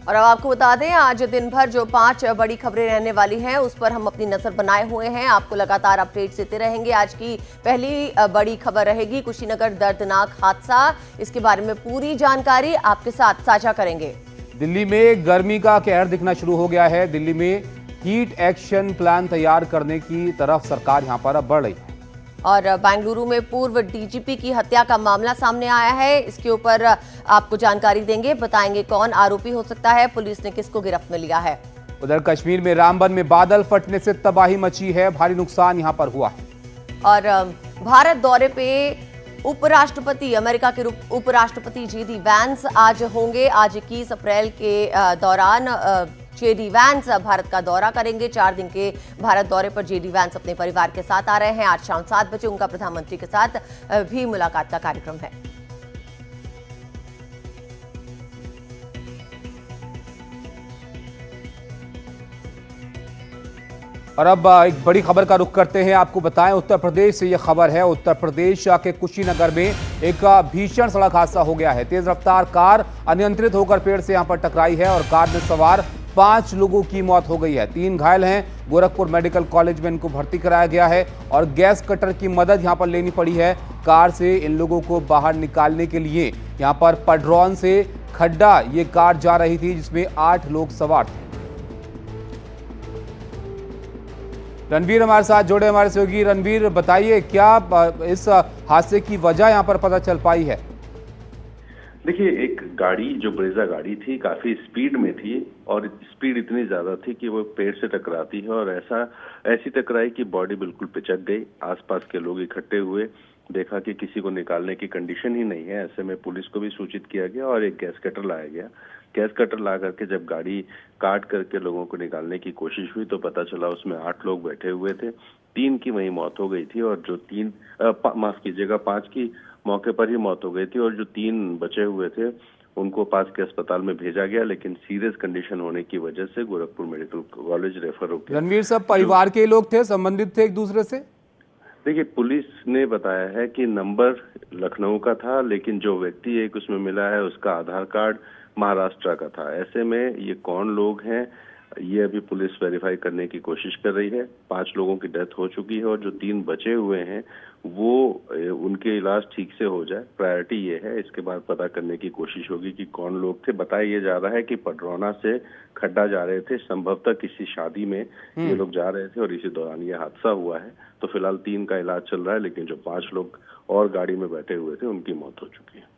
और अब आपको बता दें, आज दिन भर जो 5 बड़ी खबरें रहने वाली हैं उस पर हम अपनी नजर बनाए हुए हैं। आपको लगातार अपडेट्स देते रहेंगे। आज की पहली बड़ी खबर रहेगी कुशीनगर दर्दनाक हादसा। इसके बारे में पूरी जानकारी आपके साथ साझा करेंगे। दिल्ली में गर्मी का कहर दिखना शुरू हो गया है। दिल्ली में हीट एक्शन प्लान तैयार करने की तरफ सरकार यहां पर अब बढ़ रही है। और बेंगलुरु में पूर्व डीजीपी की हत्या का मामला सामने आया है। इसके ऊपर आपको जानकारी देंगे, बताएंगे कौन आरोपी हो सकता है, पुलिस ने किसको गिरफ्त में लिया है। उधर कश्मीर में रामबन में बादल फटने से तबाही मची है, भारी नुकसान यहां पर हुआ है। और भारत दौरे पे उपराष्ट्रपति, अमेरिका के उपराष्ट्रपति जेडी वैंस आज होंगे। आज 21 अप्रैल के दौरान जेडी वैंस भारत का दौरा करेंगे। 4 दिन के भारत दौरे पर जेडी वैंस अपने परिवार के साथ आ रहे हैं। आज शाम 7 बजे उनका प्रधानमंत्री के साथ भी मुलाकात का कार्यक्रम है। और अब एक बड़ी खबर का रुख करते हैं। आपको बताएं, उत्तर प्रदेश से यह खबर है। उत्तर प्रदेश के कुशीनगर में एक भीषण सड़क हादसा हो गया है। तेज रफ्तार कार अनियंत्रित होकर पेड़ से यहां पर टकराई है और कार में सवार 5 लोगों की मौत हो गई है। 3 घायल हैं। गोरखपुर मेडिकल कॉलेज में इनको भर्ती कराया गया है और गैस कटर की मदद यहां पर लेनी पड़ी है। कार से इन लोगों को बाहर निकालने के लिए यहां पर पडरौन से खड्डा ये कार जा रही थी, जिसमें 8 लोग सवार थे। रणवीर हमारे साथ जुड़े, हमारे सहयोगी। रणवीर, बताइए क्या इस हादसे की वजह यहां पर पता चल पाई है? देखिए, एक गाड़ी जो ब्रेजा गाड़ी थी काफी स्पीड में थी और स्पीड इतनी ज्यादा थी कि वो पेड़ से टकराती है और ऐसी टकराई कि बॉडी बिल्कुल पिचक गई। आसपास के लोग इकट्ठे हुए, देखा कि किसी को निकालने की कंडीशन ही नहीं है। ऐसे में पुलिस को भी सूचित किया गया और एक गैस कटर लाया गया। गैस कटर ला करके जब गाड़ी काट करके लोगों को निकालने की कोशिश हुई तो पता चला उसमें 8 लोग बैठे हुए थे। 3 की वहीं मौत हो गई थी और जो 5 की मौके पर ही मौत हो गई थी और जो 3 बचे हुए थे उनको पास के अस्पताल में भेजा गया, लेकिन सीरियस कंडीशन होने की वजह से गोरखपुर मेडिकल कॉलेज रेफर हो गया। रणवीर, सब परिवार के लोग थे, संबंधित थे एक दूसरे से? देखिए, पुलिस ने बताया है कि नंबर लखनऊ का था, लेकिन जो व्यक्ति एक उसमें मिला है उसका आधार कार्ड महाराष्ट्र का था। ऐसे में ये कौन लोग हैं ये अभी पुलिस वेरीफाई करने की कोशिश कर रही है। 5 लोगों की डेथ हो चुकी है और जो 3 बचे हुए हैं वो उनके इलाज ठीक से हो जाए, प्रायोरिटी ये है। इसके बाद पता करने की कोशिश होगी कि कौन लोग थे। बताया ये जा रहा है कि पडरौना से खड्डा जा रहे थे, संभवतः किसी शादी में ये लोग जा रहे थे और इसी दौरान ये हादसा हुआ है। तो फिलहाल 3 का इलाज चल रहा है, लेकिन जो 5 लोग और गाड़ी में बैठे हुए थे उनकी मौत हो चुकी है।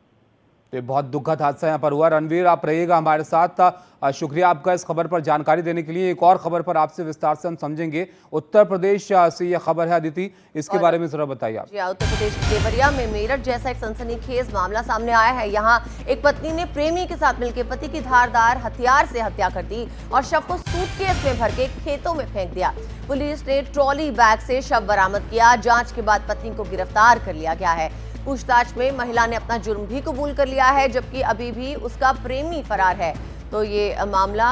तो बहुत दुखद हादसा यहाँ पर हुआ। रणवीर, आप रहिएगा हमारे साथ। शुक्रिया आपका इस खबर पर जानकारी देने के लिए। एक और खबर पर आपसे विस्तार से हम समझेंगे। उत्तर प्रदेश से यह खबर है, अदिति, इसके बारे में जरा बताइए आप। उत्तर प्रदेश के देवरिया में मेरठ जैसा एक सनसनीखेज मामला सामने आया है। यहाँ एक पत्नी ने प्रेमी के साथ मिलकर पति की धारदार हथियार से हत्या कर दी और शव को सूटकेस में भर के खेतों में फेंक दिया। पुलिस ने ट्रॉली बैग से शव बरामद किया। जांच के बाद पत्नी को गिरफ्तार कर लिया गया है। पूछताछ में महिला ने अपना जुर्म भी कबूल कर लिया है, जबकि अभी भी उसका प्रेमी फरार है। तो ये मामला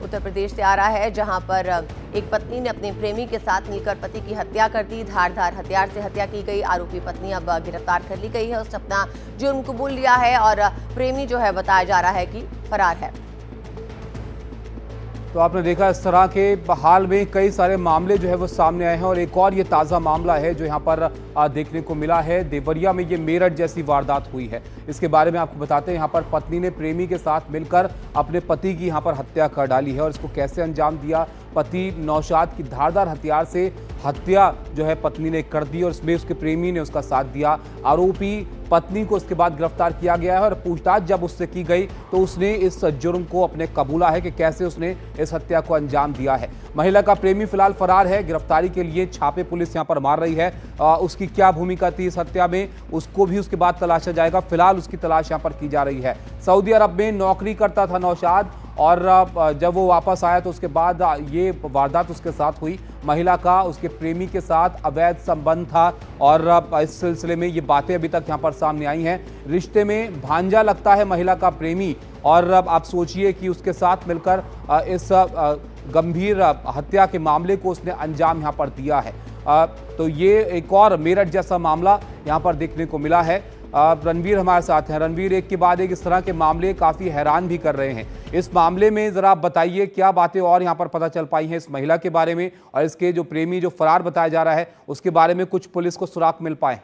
उत्तर प्रदेश से आ रहा है, जहां पर एक पत्नी ने अपने प्रेमी के साथ मिलकर पति की हत्या कर दी। धारदार हथियार से हत्या की गई। आरोपी पत्नी अब गिरफ्तार कर ली गई है। उसने अपना जुर्म कबूल लिया है और प्रेमी जो है बताया जा रहा है कि फरार है। तो आपने देखा, इस तरह के हाल में कई सारे मामले जो है वो सामने आए हैं और एक और ये ताज़ा मामला है जो यहाँ पर देखने को मिला है। देवरिया में ये मेरठ जैसी वारदात हुई है। इसके बारे में आपको बताते हैं। यहाँ पर पत्नी ने प्रेमी के साथ मिलकर अपने पति की यहाँ पर हत्या कर डाली है और इसको कैसे अंजाम दिया। पति नौशाद की धारदार हथियार से हत्या जो है पत्नी ने कर दी और इसमें उसके प्रेमी ने उसका साथ दिया। आरोपी पत्नी को उसके बाद गिरफ्तार किया गया है और पूछताछ जब उससे की गई तो उसने इस जुर्म को अपने कबूला है कि कैसे उसने इस हत्या को अंजाम दिया है। महिला का प्रेमी फिलहाल फरार है। गिरफ्तारी के लिए छापे पुलिस यहां पर मार रही है। उसकी क्या भूमिका थी इस हत्या में, उसको भी उसके बाद तलाशा जाएगा। फिलहाल उसकी तलाश यहां पर की जा रही है। सऊदी अरब में नौकरी करता था नौशाद और जब वो वापस आया तो उसके बाद ये वारदात उसके साथ हुई। महिला का उसके प्रेमी के साथ अवैध संबंध था और इस सिलसिले में ये बातें अभी तक यहाँ पर सामने आई हैं। रिश्ते में भांजा लगता है महिला का प्रेमी और अब आप सोचिए कि उसके साथ मिलकर इस गंभीर हत्या के मामले को उसने अंजाम यहाँ पर दिया है। तो ये एक और मेरठ जैसा मामला यहाँ पर देखने को मिला है। रणवीर हमारे साथ हैं। रणवीर, एक के बाद एक इस तरह के मामले काफ़ी हैरान भी कर रहे हैं। इस मामले में ज़रा आप बताइए क्या बातें और यहाँ पर पता चल पाई हैं इस महिला के बारे में, और इसके जो प्रेमी जो फरार बताया जा रहा है उसके बारे में कुछ पुलिस को सुराग मिल पाए?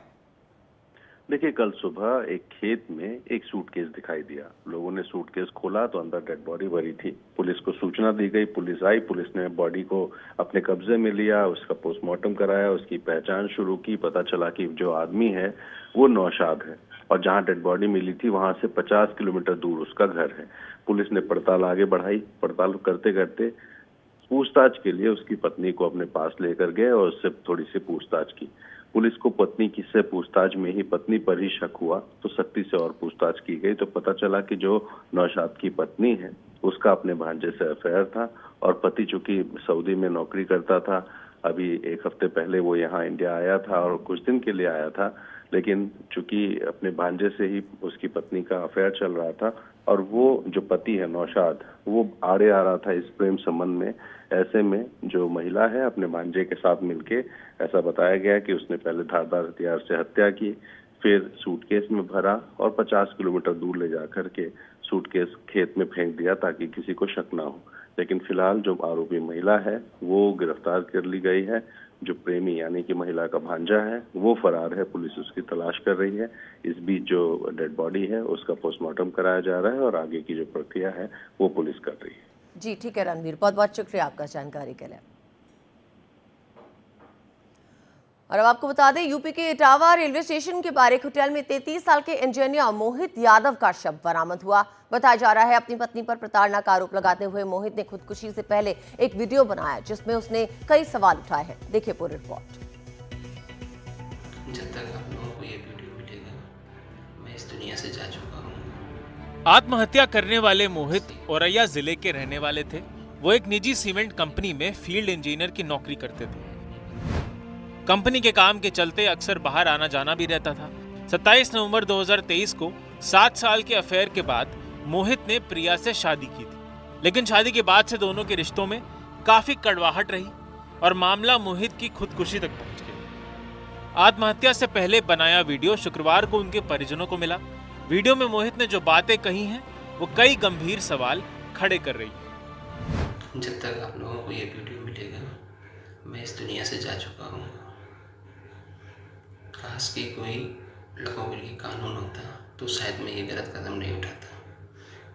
देखिए, कल सुबह एक खेत में एक सूटकेस दिखाई दिया। लोगों ने सूटकेस खोला तो अंदर डेड बॉडी भरी थी। पुलिस को सूचना दी गई, पुलिस आई, पुलिस ने बॉडी को अपने कब्जे में लिया, उसका पोस्टमार्टम कराया, उसकी पहचान शुरू की। पता चला कि जो आदमी है वो नौशाद है और जहां डेड बॉडी मिली थी वहां से 50 किलोमीटर दूर उसका घर है। पुलिस ने पड़ताल आगे बढ़ाई। पड़ताल करते करते पूछताछ के लिए उसकी पत्नी को अपने पास लेकर गए और उससे थोड़ी सी पूछताछ की। पुलिस को पत्नी की से पूछताछ में ही पत्नी पर ही शक हुआ तो सख्ती से और पूछताछ की गई तो पता चला कि जो नौशाद की पत्नी है उसका अपने भांजे से अफेयर था और पति चूंकि सऊदी में नौकरी करता था, अभी एक हफ्ते पहले वो यहाँ इंडिया आया था और कुछ दिन के लिए आया था, लेकिन चूंकि अपने भांजे से ही उसकी पत्नी का अफेयर चल रहा था और वो जो पति है नौशाद वो आड़े आ रहा था इस प्रेम संबंध में। ऐसे में जो महिला है अपने भांजे के साथ मिलके, ऐसा बताया गया कि उसने पहले धारदार हथियार से हत्या की, फिर सूटकेस में भरा और 50 किलोमीटर दूर ले जाकर के सूटकेस खेत में फेंक दिया ताकि किसी को शक ना हो। लेकिन फिलहाल जो आरोपी महिला है वो गिरफ्तार कर ली गई है। जो प्रेमी यानी कि महिला का भांजा है वो फरार है, पुलिस उसकी तलाश कर रही है। इस बीच जो डेड बॉडी है उसका पोस्टमार्टम कराया जा रहा है और आगे की जो प्रक्रिया है वो पुलिस कर रही है। जी ठीक है रणवीर, बहुत बहुत शुक्रिया आपका जानकारी के लिए। और अब आपको बता दें, यूपी के इटावा रेलवे स्टेशन के बाहर एक होटल में 33 साल के इंजीनियर मोहित यादव का शव बरामद हुआ। बताया जा रहा है अपनी पत्नी पर प्रताड़ना का आरोप लगाते हुए मोहित ने खुदकुशी से पहले एक वीडियो बनाया जिसमें उसने कई सवाल उठाए हैं। देखिए पूरी रिपोर्ट। जब तक आप लोगों को ये वीडियो मिलेगा मैं इस दुनिया से जा चुका हूँ। आत्महत्या करने वाले मोहित औरैया जिले के रहने वाले थे। वो एक निजी सीमेंट कंपनी में फील्ड इंजीनियर की नौकरी करते थे। कंपनी के काम के चलते अक्सर बाहर आना जाना भी रहता था। 27 नवंबर 2023 को 7 साल के अफेयर के बाद मोहित ने प्रिया से शादी की थी, लेकिन शादी के बाद से दोनों के रिश्तों में काफी कड़वाहट रही और मामला मोहित की खुदकुशी तक पहुंच गया। आत्महत्या से पहले बनाया वीडियो शुक्रवार को उनके परिजनों को मिला। वीडियो में मोहित ने जो बातें कही हैं वो कई गंभीर सवाल खड़े कर रही है। जब तक आप लोगों को ये वीडियो मिलेगा मैं इस दुनिया से जा चुका हूँ। काश कि कोई लड़कों के लिए कानून होता तो शायद मैं ये गलत कदम नहीं उठाता।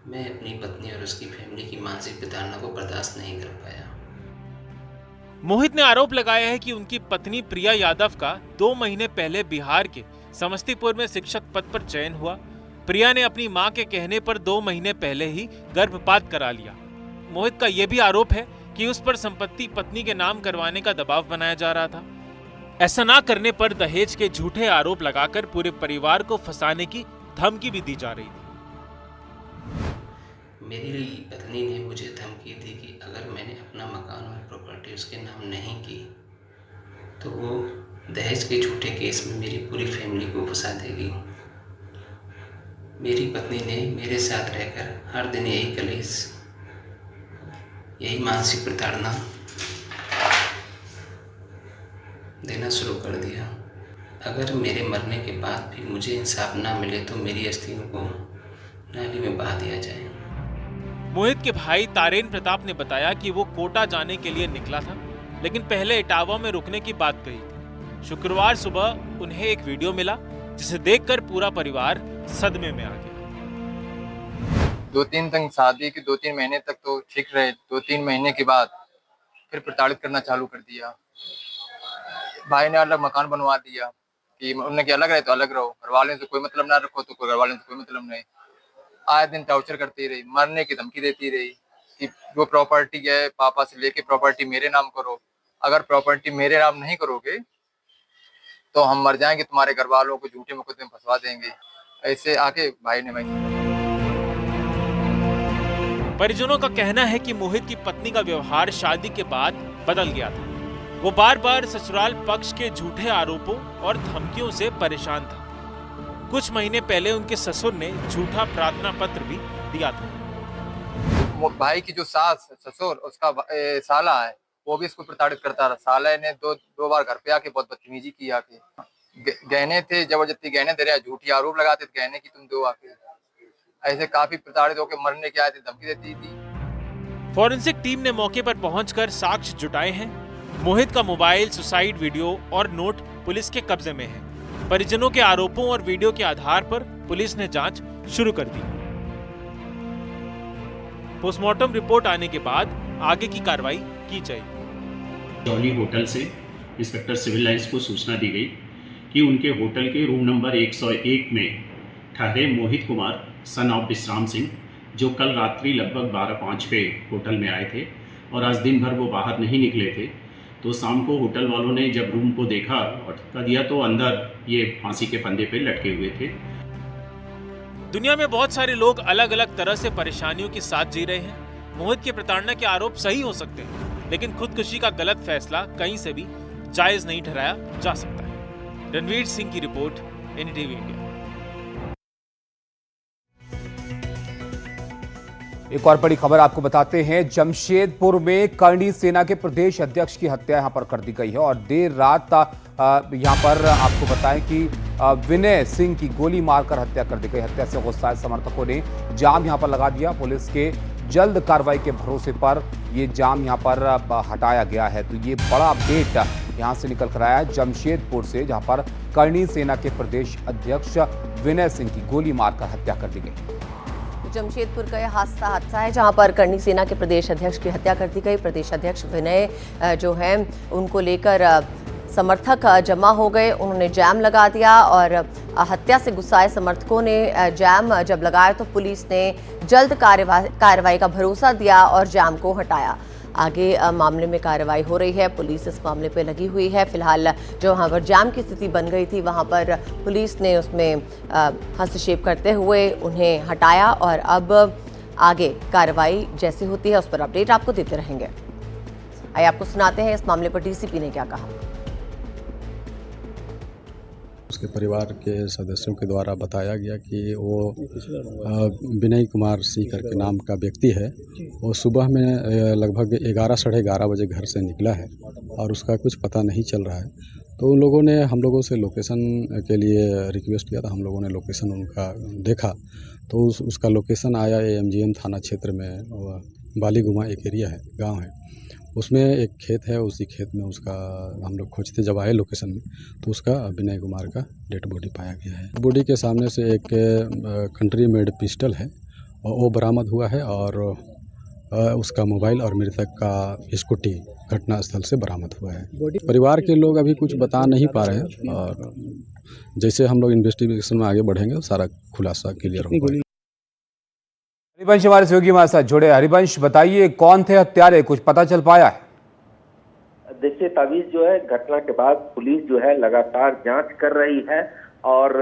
मैं अपनी पत्नी और उसकी फैमिली की मानसिक प्रताड़ना को बर्दाश्त नहीं कर पाया। मोहित ने आरोप लगाया है कि उनकी पत्नी प्रिया यादव का 2 महीने पहले बिहार के समस्तीपुर में शिक्षक पद पर चयन हुआ। प्रिया ने अपनी मां के कहने पर 2 महीने पहले ही गर्भपात करा लिया। मोहित का यह भी आरोप है कि उस पर संपत्ति पत्नी के नाम करवाने का दबाव बनाया जा रहा था। ऐसा ना करने पर दहेज के झूठे आरोप लगाकर पूरे परिवार को फंसाने की धमकी भी दी जा रही थी। मेरी पत्नी ने मुझे धमकी दी कि अगर मैंने अपना मकान और प्रॉपर्टी उसके नाम नहीं की तो वो दहेज के झूठे केस में मेरी पूरी फैमिली को फंसा देगी। मेरी पत्नी ने मेरे साथ रहकर हर दिन यही कलेश, यही मानसिक प्रताड़ना देना शुरू कर दिया। अगर मेरे मरने के बाद भी मुझे इंसाफ ना मिले तो मेरी अस्थियों को नाली में बहा दिया जाए। मोहित के भाई तारेन प्रताप ने बताया कि वो कोटा जाने के लिए निकला था, लेकिन पहले इटावा में रुकने की बात कही थी। शुक्रवार सुबह उन्हें एक वीडियो मिला जिसे देखकर पूरा परिवार सदमे में आ गया। 2-3 तक शादी के 2-3 महीने तक तो ठीक रहे। 2-3 महीने के बाद फिर प्रताड़ित करना चालू कर दिया। भाई ने अलग मकान बनवा दिया कि उन्होंने कि अलग रहे तो अलग रहो, घर वाले से कोई मतलब ना रखो तो घर वाले से कोई मतलब नहीं। आए दिन टॉर्चर करती रही, मरने की धमकी देती रही कि जो प्रॉपर्टी है पापा से लेके प्रॉपर्टी मेरे नाम करो, अगर प्रॉपर्टी मेरे नाम नहीं करोगे तो हम मर जाएंगे, तुम्हारे घर वालों को झूठे मुकदमे में फंसवा देंगे। ऐसे आके भाई ने परिजनों का कहना है कि मोहित की पत्नी का व्यवहार शादी के बाद बदल गया था। वो बार बार ससुराल पक्ष के झूठे आरोपों और धमकियों से परेशान था। कुछ महीने पहले उनके ससुर ने झूठा प्रार्थना पत्र भी दिया था। भाई की जो सास ससुर उसका साला है वो भी इसको प्रताड़ित करता रहा। साला ने दो बार घर पे आके बहुत बदतमीजी की आके। गहने थे, जबरदस्ती गहने दे रहे हैं, झूठी आरोप लगाते थे गहने की तुम दो आके। ऐसे काफी प्रताड़ित होकर मरने के आए थे, धमकी देती थी। फॉरेंसिक टीम ने मौके पर पहुंचकर साक्ष्य जुटाए हैं। मोहित का मोबाइल, सुसाइड वीडियो और नोट पुलिस के कब्जे में है। परिजनों के आरोपों और वीडियो के आधार पर पुलिस ने जांच शुरू कर दी। पोस्टमार्टम रिपोर्ट आने के बाद आगे की कार्रवाई की जाएगी। जॉली होटल से इंस्पेक्टर सिविल लाइंस को सूचना दी गई कि उनके होटल के रूम नंबर 101 में ठहरे मोहित कुमार सन ऑफ विश्राम सिंह, जो कल रात्रि लगभग 12:05 पे होटल में आए थे और आज दिन भर वो बाहर नहीं निकले थे। तो शाम को होटल वालों ने जब रूम को देखा और धक्का दिया तो अंदर ये फांसी के फंदे पे लटके हुए थे। दुनिया में बहुत सारे लोग अलग अलग तरह से परेशानियों के साथ जी रहे हैं। मोहित की प्रताड़ना के आरोप सही हो सकते हैं, लेकिन खुदकुशी का गलत फैसला कहीं से भी जायज नहीं ठहराया जा सकता है। रणवीर सिंह की रिपोर्ट, एनडीटीवी इंडिया। एक और बड़ी खबर आपको बताते हैं। जमशेदपुर में करणी सेना के प्रदेश अध्यक्ष की हत्या यहां पर कर दी गई है और देर रात यहां पर आपको बताएं कि विनय सिंह की गोली मारकर हत्या कर दी गई। हत्या से गुस्साए समर्थकों ने जाम यहां पर लगा दिया। पुलिस के जल्द कार्रवाई के भरोसे पर ये जाम यहां पर हटाया गया है। तो ये बड़ा अपडेट यहां से निकल कर आया है जमशेदपुर से, जहां पर करणी सेना के प्रदेश अध्यक्ष विनय सिंह की गोली मारकर हत्या कर दी गई। जमशेदपुर का यह हादसा है जहां पर करणी सेना के प्रदेश अध्यक्ष की हत्या कर दी गई। प्रदेश अध्यक्ष विनय जो है उनको लेकर समर्थक जमा हो गए, उन्होंने जैम लगा दिया और हत्या से गुस्साए समर्थकों ने जैम जब लगाया तो पुलिस ने जल्द कार्रवाई का भरोसा दिया और जैम को हटाया। आगे मामले में कार्रवाई हो रही है, पुलिस इस मामले पे लगी हुई है। फिलहाल जो वहाँ पर जाम की स्थिति बन गई थी वहाँ पर पुलिस ने उसमें हस्तक्षेप करते हुए उन्हें हटाया और अब आगे कार्रवाई जैसे होती है उस पर अपडेट आपको देते रहेंगे। आइए आपको सुनाते हैं इस मामले पर डीसीपी ने क्या कहा। उसके परिवार के सदस्यों के द्वारा बताया गया कि वो विनय कुमार सिंह करके नाम का व्यक्ति है। वो सुबह में लगभग 11 साढ़े 11 बजे घर से निकला है और उसका कुछ पता नहीं चल रहा है। तो उन लोगों ने हम लोगों से लोकेशन के लिए रिक्वेस्ट किया था। हम लोगों ने लोकेशन उनका देखा तो उसका लोकेशन आया एमजीएम थाना क्षेत्र में बालीगुमा एक एरिया है, गाँव है। उसमें एक खेत है, उसी खेत में उसका हम लोग खोजते जब आए लोकेशन में तो उसका विनय कुमार का डेड बॉडी पाया गया है। बॉडी के सामने से एक कंट्री मेड पिस्टल है और वो बरामद हुआ है और उसका मोबाइल और मृतक का स्कूटी घटनास्थल से बरामद हुआ है। परिवार के लोग अभी कुछ बता नहीं पा रहे हैं और जैसे हम लोग इन्वेस्टिगेशन में आगे बढ़ेंगे सारा खुलासा क्लियर होगा। हरिवंश हमारे सहयोगी हमारे साथ जुड़े। हरिवंश, बताइए कौन थे हत्यारे, कुछ पता चल पाया है? देखिए तावीज जो है घटना के बाद पुलिस जो है लगातार जांच कर रही है और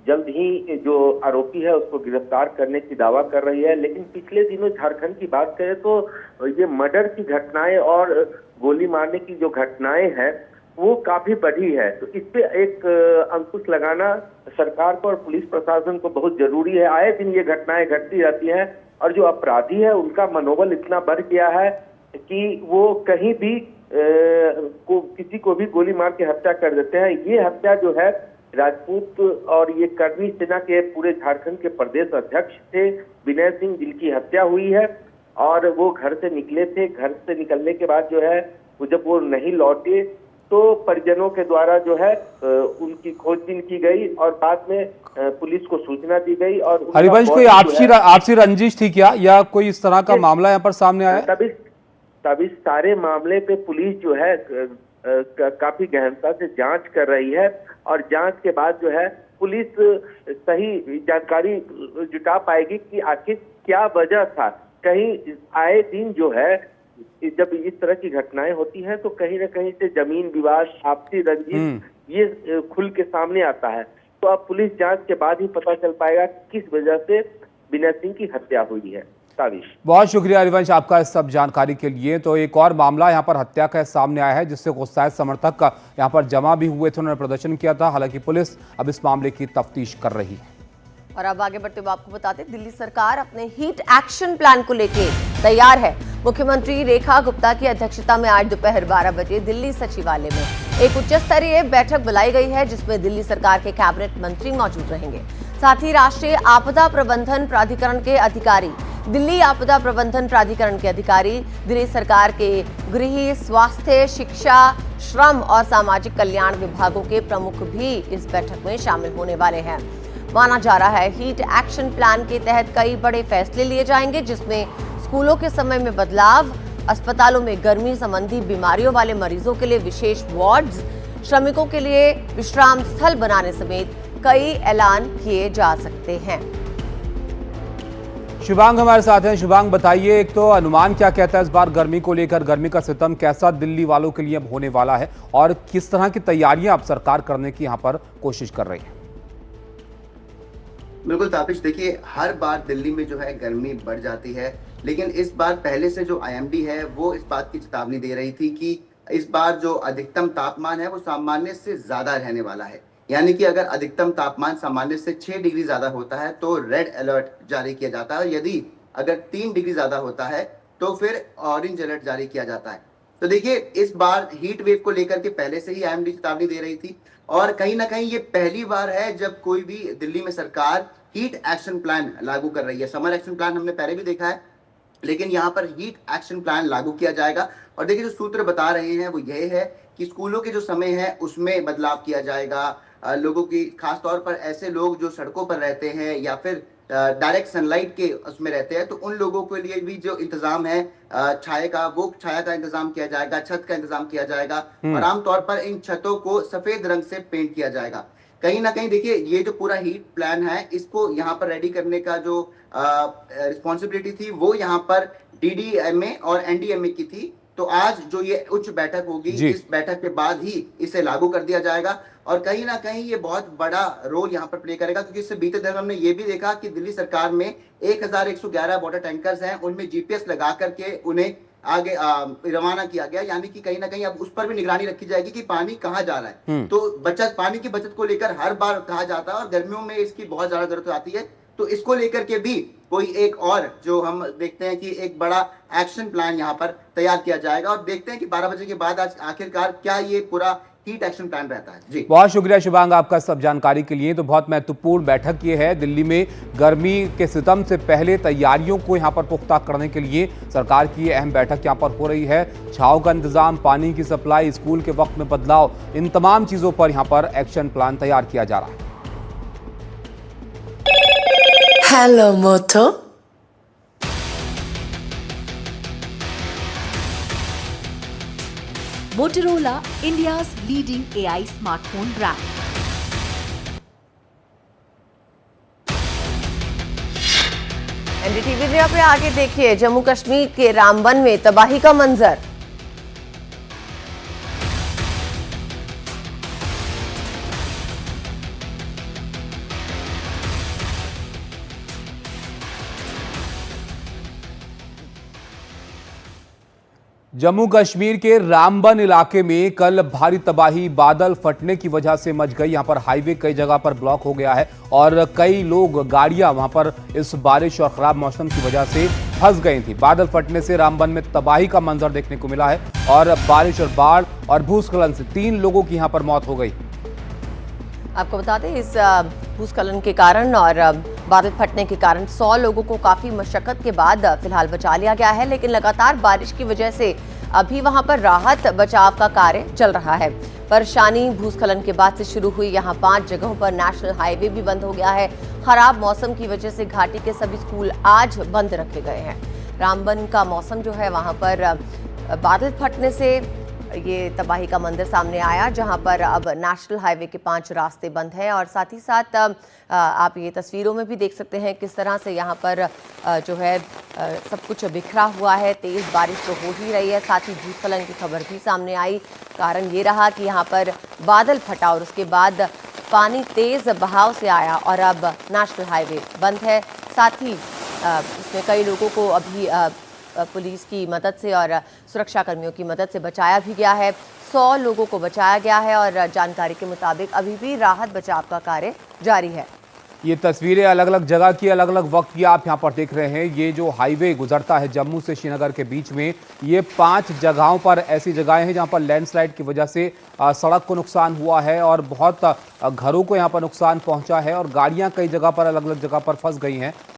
जल्द ही जो आरोपी है उसको गिरफ्तार करने की दावा कर रही है। लेकिन पिछले दिनों झारखंड की बात करें तो ये मर्डर की घटनाएं और गोली मारने की जो घटनाएं हैं वो काफी बढ़ी है। तो इस पे एक अंकुश लगाना सरकार को और पुलिस प्रशासन को बहुत जरूरी है। आए दिन ये घटनाएं घटती रहती हैं और जो अपराधी है उनका मनोबल इतना बढ़ गया है कि वो कहीं भी किसी को भी गोली मार के हत्या कर देते हैं। ये हत्या जो है राजपूत और ये करणी सेना के पूरे झारखंड के प्रदेश अध्यक्ष थे विनय सिंह, जिनकी हत्या हुई है और वो घर से निकले थे। घर से निकलने के बाद जो है वो जब वो नहीं लौटे तो परिजनों के द्वारा जो है उनकी खोजबीन की गई और बाद में पुलिस को सूचना दी गई। और हरिवंश, कोई आपसी रंजिश थी क्या या कोई इस तरह का मामला यहाँ पर सामने आया? तभी सारे मामले पे पुलिस जो है काफी गहनता से जांच कर रही है और जांच के बाद जो है पुलिस सही जानकारी जुटा पाएगी कि आखिर क्या वजह था। कहीं आए दिन जो है जब इस तरह की घटनाएं होती हैं तो कहीं न कहीं से जमीन विवाद, आपसी रंजिश ये खुल के सामने आता है। तो अब पुलिस जांच के बाद ही पता चल पाएगा किस वजह से विनय सिंह की हत्या हुई है। बहुत शुक्रिया हरिवंश आपका इस सब जानकारी के लिए। तो एक और मामला यहाँ पर हत्या का सामने आया है जिससे गुस्साए समर्थक यहाँ पर जमा भी हुए थे, उन्होंने प्रदर्शन किया था। हालांकि पुलिस अब इस मामले की तफ्तीश कर रही है। और अब आगे बढ़ते हुए आपको बताते दिल्ली सरकार अपने हीट एक्शन प्लान को लेकर तैयार है। मुख्यमंत्री रेखा गुप्ता की अध्यक्षता में आज दोपहर 12 बजे दिल्ली सचिवालय में एक उच्च स्तरीय बैठक बुलाई गई है, जिसमें दिल्ली सरकार के कैबिनेट मंत्री मौजूद रहेंगे। साथ ही राष्ट्रीय आपदा प्रबंधन प्राधिकरण के अधिकारी, दिल्ली आपदा प्रबंधन प्राधिकरण के अधिकारी, दिल्ली सरकार के गृह, स्वास्थ्य, शिक्षा, श्रम और सामाजिक कल्याण विभागों के प्रमुख भी इस बैठक में शामिल होने वाले हैं। माना जा रहा है हीट एक्शन प्लान के तहत कई बड़े फैसले लिए जाएंगे, जिसमें स्कूलों के समय में बदलाव, अस्पतालों में गर्मी संबंधी बीमारियों वाले मरीजों के लिए विशेष वार्ड्स, श्रमिकों के लिए विश्राम स्थल बनाने समेत कई ऐलान किए जा सकते हैं। शुभांग हमारे साथ हैं। शुभांग, बताइए, एक तो अनुमान क्या कहता है इस बार गर्मी को लेकर, गर्मी का सितम कैसा दिल्ली वालों के लिए अब होने वाला है और किस तरह की तैयारियां अब सरकार करने की यहां पर कोशिश कर रही है? बिल्कुल तापिश, देखिए हर बार दिल्ली में जो है गर्मी बढ़ जाती है, लेकिन इस बार पहले से जो आईएमडी है वो इस बात की चेतावनी दे रही थी कि इस बार जो अधिकतम तापमान है वो सामान्य से ज्यादा रहने वाला है। यानी कि अगर अधिकतम तापमान सामान्य से 6 डिग्री ज्यादा होता है तो रेड अलर्ट जारी किया जाता है, और यदि अगर 3 डिग्री ज्यादा होता है तो फिर ऑरेंज अलर्ट जारी किया जाता है। तो देखिए इस बार हीट वेव को लेकर के पहले से ही आईएमडी चेतावनी दे रही थी, और कहीं ना कहीं ये पहली बार है जब कोई भी दिल्ली में सरकार हीट एक्शन प्लान लागू कर रही है। समर एक्शन प्लान हमने पहले भी देखा है, लेकिन यहाँ पर हीट एक्शन प्लान लागू किया जाएगा। और देखिए जो सूत्र बता रहे हैं वो ये है कि स्कूलों के जो समय है उसमें बदलाव किया जाएगा। लोगों की, खासतौर पर ऐसे लोग जो सड़कों पर रहते हैं या फिर डायरेक्ट सनलाइट के उसमें रहते हैं, तो उन लोगों के लिए भी जो इंतजाम है छाया का इंतजाम किया जाएगा, छत का इंतजाम किया जाएगा, और आमतौर पर इन छतों को सफेद रंग से पेंट किया जाएगा। कहीं ना कहीं देखिए ये जो पूरा हीट प्लान है इसको यहाँ पर रेडी करने का जो रिस्पॉन्सिबिलिटी थी वो यहाँ पर डीडीएमए और एनडीएमए की थी। तो आज जो ये उच्च बैठक होगी, इस बैठक के बाद ही इसे लागू कर दिया जाएगा, और कहीं ना कहीं ये बहुत बड़ा रोल यहाँ पर प्ले करेगा, क्योंकि इससे बीते दिन हमने ये भी देखा कि दिल्ली सरकार में 1111 वाटर टैंकर्स हैं, उनमें जीपीएस लगा करके उन्हें आगे रवाना किया गया। यानी कि कहीं ना कहीं अब उस पर भी निगरानी रखी जाएगी कि पानी कहाँ जा रहा है। तो पानी की बचत को लेकर हर बार कहा जाता है, और गर्मियों में इसकी बहुत ज्यादा जरूरत आती है। तो इसको लेकर के भी कोई एक और जो हम देखते हैं कि एक बड़ा एक्शन प्लान यहाँ पर तैयार किया जाएगा, और देखते हैं कि 12 बजे के बाद आज आखिरकार क्या ये पूरा हीट एक्शन प्लान रहता है। जी बहुत शुक्रिया शुभांग आपका सब जानकारी के लिए। तो बहुत महत्वपूर्ण बैठक ये है, दिल्ली में गर्मी के सितम से पहले तैयारियों को यहाँ पर पुख्ता करने के लिए सरकार की अहम बैठक यहाँ पर हो रही है। छांव का इंतजाम, पानी की सप्लाई, स्कूल के वक्त में बदलाव, इन तमाम चीजों पर यहाँ पर एक्शन प्लान तैयार किया जा रहा है। हेलो मोटो, Motorola, India's leading AI smartphone brand. NDTV India पे आगे देखिए, जम्मू कश्मीर के रामबन में तबाही का मंजर। जम्मू कश्मीर के रामबन इलाके में कल भारी तबाही बादल फटने की वजह से मच गई। यहां पर हाईवे कई जगह पर ब्लॉक हो गया है और कई लोग, गाड़ियां वहां पर इस बारिश और खराब मौसम की वजह से फंस गई थी। बादल फटने से रामबन में तबाही का मंजर देखने को मिला है और बारिश और बाढ़ और भूस्खलन से 3 लोगों की यहां पर मौत हो गई। आपको बता दें, इस भूस्खलन के कारण और बादल फटने के कारण 100 लोगों को काफी मशक्कत के बाद फिलहाल बचा लिया गया है, लेकिन लगातार बारिश की वजह से अभी वहां पर राहत बचाव का कार्य चल रहा है। परेशानी भूस्खलन के बाद से शुरू हुई। यहां 5 जगहों पर नेशनल हाईवे भी बंद हो गया है। खराब मौसम की वजह से घाटी के सभी स्कूल आज बंद रखे गए हैं। रामबन का मौसम जो है, वहां पर बादल फटने से ये तबाही का मंजर सामने आया, जहां पर अब नेशनल हाईवे के 5 रास्ते बंद हैं और साथ ही साथ आप ये तस्वीरों में भी देख सकते हैं किस तरह से यहाँ पर जो है सब कुछ बिखरा हुआ है। तेज़ बारिश तो हो ही रही है, साथ ही भूस्खलन की खबर भी सामने आई। कारण ये रहा कि यहाँ पर बादल फटा और उसके बाद पानी तेज़ बहाव से आया और अब नेशनल हाईवे बंद है। साथ ही इसमें कई लोगों को अभी पुलिस की मदद से और सुरक्षा कर्मियों की मदद से बचाया भी गया है। 100 लोगों को बचाया गया है और जानकारी के मुताबिक अभी भी राहत बचाव का कार्य जारी है। ये तस्वीरें अलग अलग जगह की, अलग अलग वक्त की आप यहाँ पर देख रहे हैं। ये जो हाईवे गुजरता है जम्मू से श्रीनगर के बीच में, ये 5 जगहों पर ऐसी जगहें हैं जहाँ पर लैंडस्लाइड की वजह से सड़क को नुकसान हुआ है और बहुत घरों को यहाँ पर नुकसान पहुंचा है और गाड़ियां कई जगह पर अलग अलग जगह पर फंस गई हैं।